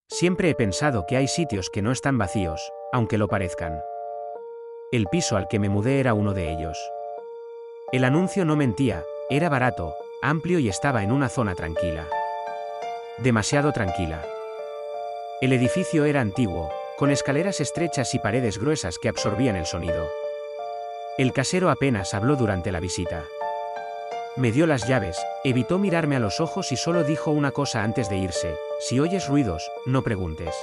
Siempre he pensado que hay sitios que no están vacíos, aunque lo parezcan. El piso al que me mudé era uno de ellos. El anuncio no mentía, era barato, amplio y estaba en una zona tranquila. Demasiado tranquila. El edificio era antiguo, con escaleras estrechas y paredes gruesas que absorbían el sonido. El casero apenas habló durante la visita. Me dio las llaves, evitó mirarme a los ojos y solo dijo una cosa antes de irse: si oyes ruidos, no preguntes.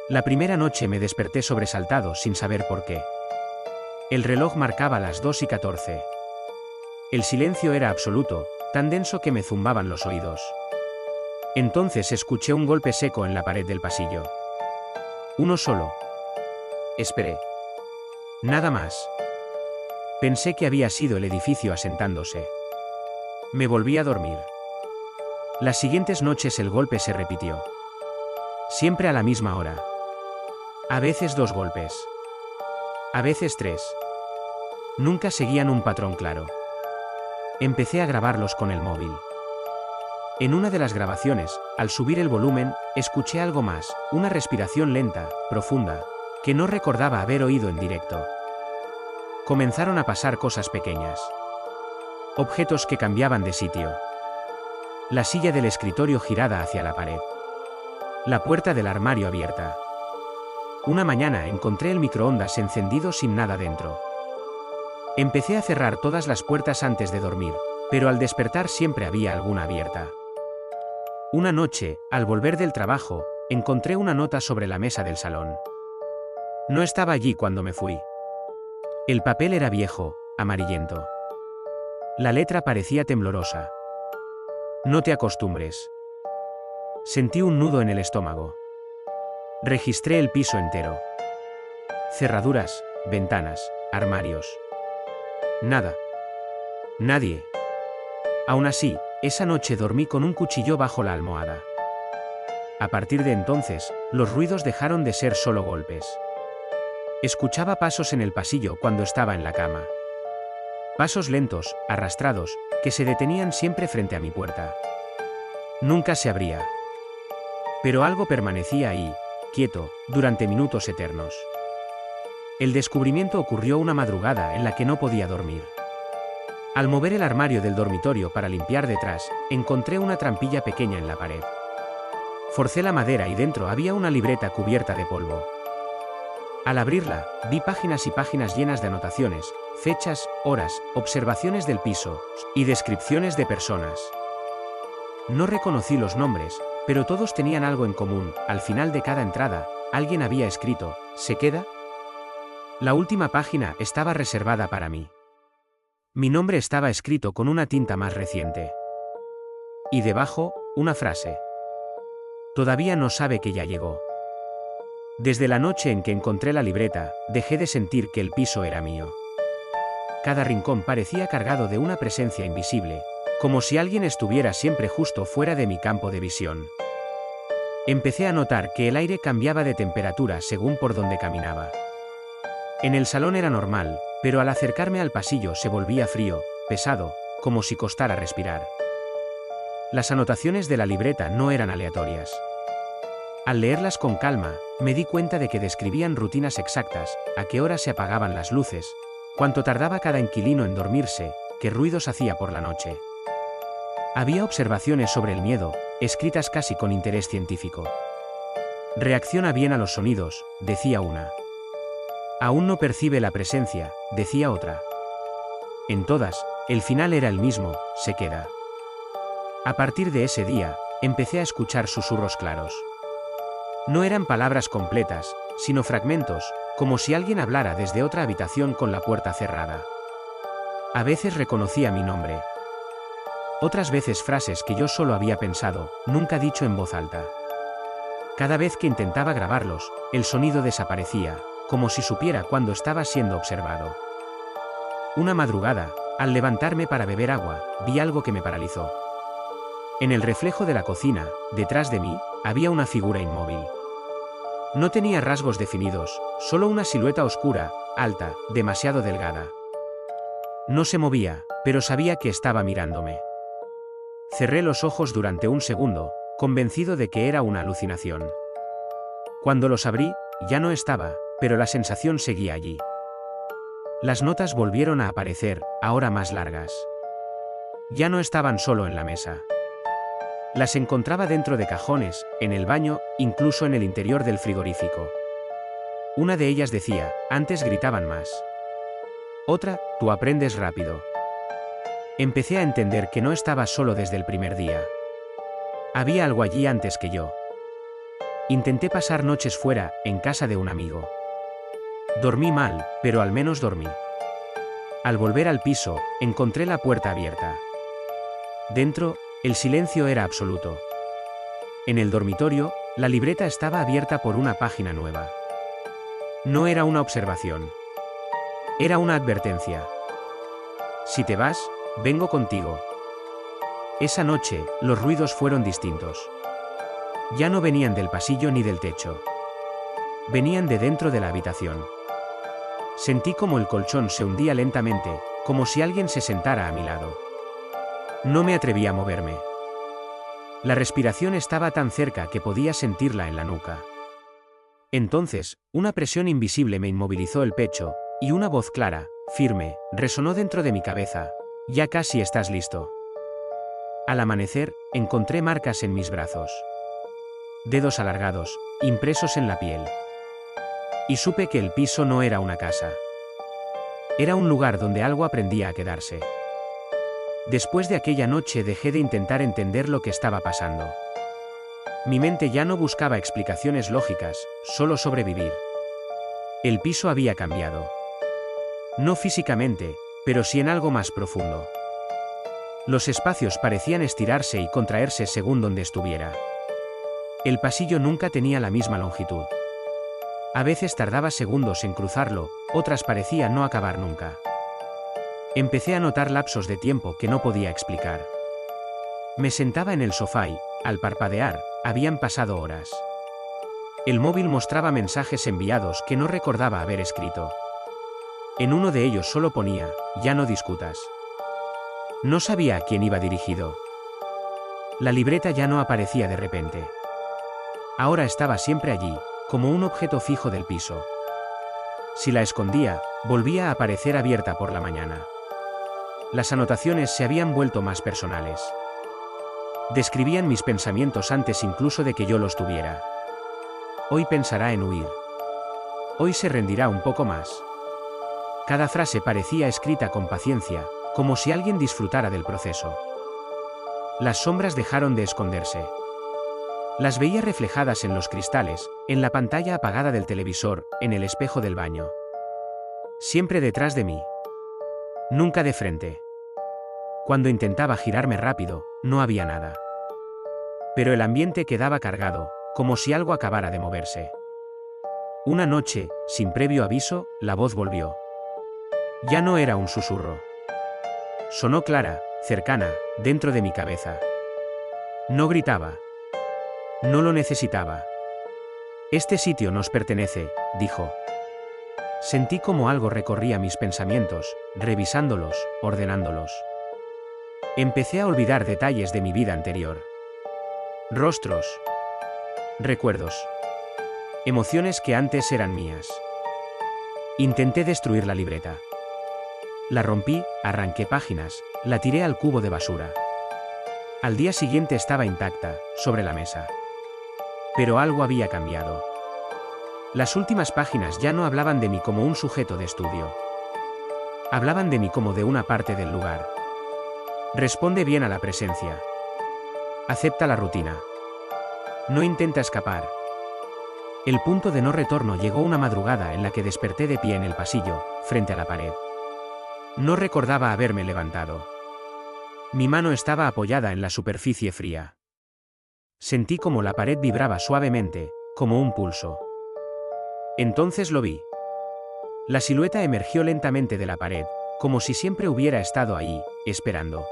La primera noche me desperté sobresaltado sin saber por qué. El reloj marcaba las 2:14. El silencio era absoluto, tan denso que me zumbaban los oídos. Entonces escuché un golpe seco en la pared del pasillo. Uno solo. Esperé. Nada más. Pensé que había sido el edificio asentándose. Me volví a dormir. Las siguientes noches el golpe se repitió. Siempre a la misma hora. A veces 2 golpes. A veces 3. Nunca seguían un patrón claro. Empecé a grabarlos con el móvil. En una de las grabaciones, al subir el volumen, escuché algo más, una respiración lenta, profunda, que no recordaba haber oído en directo. Comenzaron a pasar cosas pequeñas. Objetos que cambiaban de sitio. La silla del escritorio girada hacia la pared. La puerta del armario abierta. Una mañana encontré el microondas encendido sin nada dentro. Empecé a cerrar todas las puertas antes de dormir, pero al despertar siempre había alguna abierta. Una noche, al volver del trabajo, encontré una nota sobre la mesa del salón. No estaba allí cuando me fui. El papel era viejo, amarillento. La letra parecía temblorosa. No te acostumbres. Sentí un nudo en el estómago. Registré el piso entero. Cerraduras, ventanas, armarios. Nada. Nadie. Aún así, esa noche dormí con un cuchillo bajo la almohada. A partir de entonces, los ruidos dejaron de ser solo golpes. Escuchaba pasos en el pasillo cuando estaba en la cama. Pasos lentos, arrastrados, que se detenían siempre frente a mi puerta. Nunca se abría. Pero algo permanecía ahí, quieto, durante minutos eternos. El descubrimiento ocurrió una madrugada en la que no podía dormir. Al mover el armario del dormitorio para limpiar detrás, encontré una trampilla pequeña en la pared. Forcé la madera y dentro había una libreta cubierta de polvo. Al abrirla, vi páginas y páginas llenas de anotaciones, fechas, horas, observaciones del piso y descripciones de personas. No reconocí los nombres, pero todos tenían algo en común. Al final de cada entrada, alguien había escrito: ¿se queda? La última página estaba reservada para mí. Mi nombre estaba escrito con una tinta más reciente. Y debajo, una frase. Todavía no sabe que ya llegó. Desde la noche en que encontré la libreta, dejé de sentir que el piso era mío. Cada rincón parecía cargado de una presencia invisible, como si alguien estuviera siempre justo fuera de mi campo de visión. Empecé a notar que el aire cambiaba de temperatura según por donde caminaba. En el salón era normal, pero al acercarme al pasillo se volvía frío, pesado, como si costara respirar. Las anotaciones de la libreta no eran aleatorias. Al leerlas con calma, me di cuenta de que describían rutinas exactas: a qué hora se apagaban las luces, cuánto tardaba cada inquilino en dormirse, qué ruidos hacía por la noche. Había observaciones sobre el miedo, escritas casi con interés científico. Reacciona bien a los sonidos, decía una. Aún no percibe la presencia, decía otra. En todas, el final era el mismo: se queda. A partir de ese día, empecé a escuchar susurros claros. No eran palabras completas, sino fragmentos, como si alguien hablara desde otra habitación con la puerta cerrada. A veces reconocía mi nombre. Otras veces frases que yo solo había pensado, nunca dicho en voz alta. Cada vez que intentaba grabarlos, el sonido desaparecía, como si supiera cuándo estaba siendo observado. Una madrugada, al levantarme para beber agua, vi algo que me paralizó. En el reflejo de la cocina, detrás de mí, había una figura inmóvil. No tenía rasgos definidos, solo una silueta oscura, alta, demasiado delgada. No se movía, pero sabía que estaba mirándome. Cerré los ojos durante un segundo, convencido de que era una alucinación. Cuando los abrí, ya no estaba, pero la sensación seguía allí. Las notas volvieron a aparecer, ahora más largas. Ya no estaban solo en la mesa. Las encontraba dentro de cajones, en el baño, incluso en el interior del frigorífico. Una de ellas decía, antes gritaban más. Otra, tú aprendes rápido. Empecé a entender que no estaba solo desde el primer día. Había algo allí antes que yo. Intenté pasar noches fuera, en casa de un amigo. Dormí mal, pero al menos dormí. Al volver al piso, encontré la puerta abierta. Dentro, el silencio era absoluto. En el dormitorio, la libreta estaba abierta por una página nueva. No era una observación. Era una advertencia. Si te vas, vengo contigo. Esa noche, los ruidos fueron distintos. Ya no venían del pasillo ni del techo. Venían de dentro de la habitación. Sentí como el colchón se hundía lentamente, como si alguien se sentara a mi lado. No me atreví a moverme. La respiración estaba tan cerca que podía sentirla en la nuca. Entonces, una presión invisible me inmovilizó el pecho, y una voz clara, firme, resonó dentro de mi cabeza. Ya casi estás listo. Al amanecer, encontré marcas en mis brazos. Dedos alargados, impresos en la piel. Y supe que el piso no era una casa. Era un lugar donde algo aprendía a quedarse. Después de aquella noche dejé de intentar entender lo que estaba pasando. Mi mente ya no buscaba explicaciones lógicas, solo sobrevivir. El piso había cambiado. No físicamente, pero sí en algo más profundo. Los espacios parecían estirarse y contraerse según donde estuviera. El pasillo nunca tenía la misma longitud. A veces tardaba segundos en cruzarlo, otras parecía no acabar nunca. Empecé a notar lapsos de tiempo que no podía explicar. Me sentaba en el sofá y, al parpadear, habían pasado horas. El móvil mostraba mensajes enviados que no recordaba haber escrito. En uno de ellos solo ponía, ya no discutas. No sabía a quién iba dirigido. La libreta ya no aparecía de repente. Ahora estaba siempre allí, como un objeto fijo del piso. Si la escondía, volvía a aparecer abierta por la mañana. Las anotaciones se habían vuelto más personales. Describían mis pensamientos antes incluso de que yo los tuviera. Hoy pensará en huir. Hoy se rendirá un poco más. Cada frase parecía escrita con paciencia, como si alguien disfrutara del proceso. Las sombras dejaron de esconderse. Las veía reflejadas en los cristales, en la pantalla apagada del televisor, en el espejo del baño. Siempre detrás de mí. Nunca de frente. Cuando intentaba girarme rápido, no había nada. Pero el ambiente quedaba cargado, como si algo acabara de moverse. Una noche, sin previo aviso, la voz volvió. Ya no era un susurro. Sonó clara, cercana, dentro de mi cabeza. No gritaba. No lo necesitaba. Este sitio nos pertenece, dijo. Sentí como algo recorría mis pensamientos, revisándolos, ordenándolos. Empecé a olvidar detalles de mi vida anterior. Rostros. Recuerdos. Emociones que antes eran mías. Intenté destruir la libreta. La rompí, arranqué páginas, la tiré al cubo de basura. Al día siguiente estaba intacta, sobre la mesa. Pero algo había cambiado. Las últimas páginas ya no hablaban de mí como un sujeto de estudio. Hablaban de mí como de una parte del lugar. Responde bien a la presencia. Acepta la rutina. No intenta escapar. El punto de no retorno llegó una madrugada en la que desperté de pie en el pasillo, frente a la pared. No recordaba haberme levantado. Mi mano estaba apoyada en la superficie fría. Sentí como la pared vibraba suavemente, como un pulso. Entonces lo vi. La silueta emergió lentamente de la pared, como si siempre hubiera estado ahí, esperando.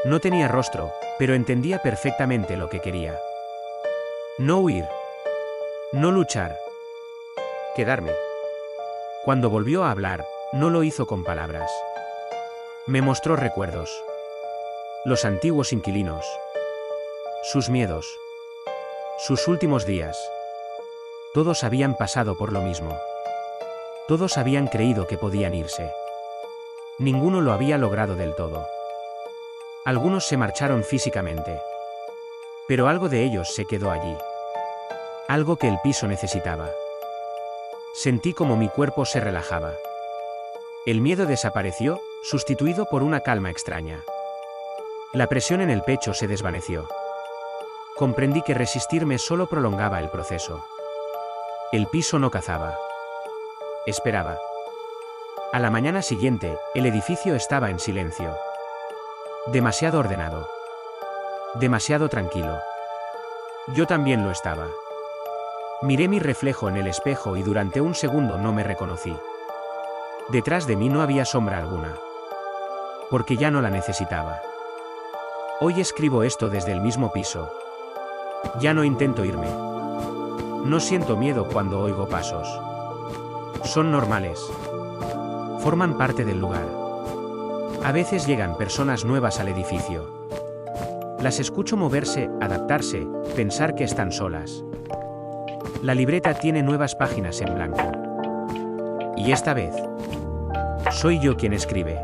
No tenía rostro, pero entendía perfectamente lo que quería. No huir. No luchar. Quedarme. Cuando volvió a hablar, no lo hizo con palabras. Me mostró recuerdos. Los antiguos inquilinos. sus miedos, sus últimos días. Todos habían pasado por lo mismo. Todos habían creído que podían irse. Ninguno lo había logrado del todo. Algunos se marcharon físicamente. Pero algo de ellos se quedó allí. Algo que el piso necesitaba. Sentí como mi cuerpo se relajaba. El miedo desapareció, sustituido por una calma extraña. La presión en el pecho se desvaneció. Comprendí que resistirme solo prolongaba el proceso. El piso no cazaba. Esperaba. A la mañana siguiente, el edificio estaba en silencio. Demasiado ordenado. Demasiado tranquilo. Yo también lo estaba. Miré mi reflejo en el espejo y durante un segundo no me reconocí. Detrás de mí no había sombra alguna. Porque ya no la necesitaba. Hoy escribo esto desde el mismo piso. Ya no intento irme. No siento miedo cuando oigo pasos. Son normales. Forman parte del lugar. A veces llegan personas nuevas al edificio. Las escucho moverse, adaptarse, pensar que están solas. La libreta tiene nuevas páginas en blanco. Y esta vez, soy yo quien escribe.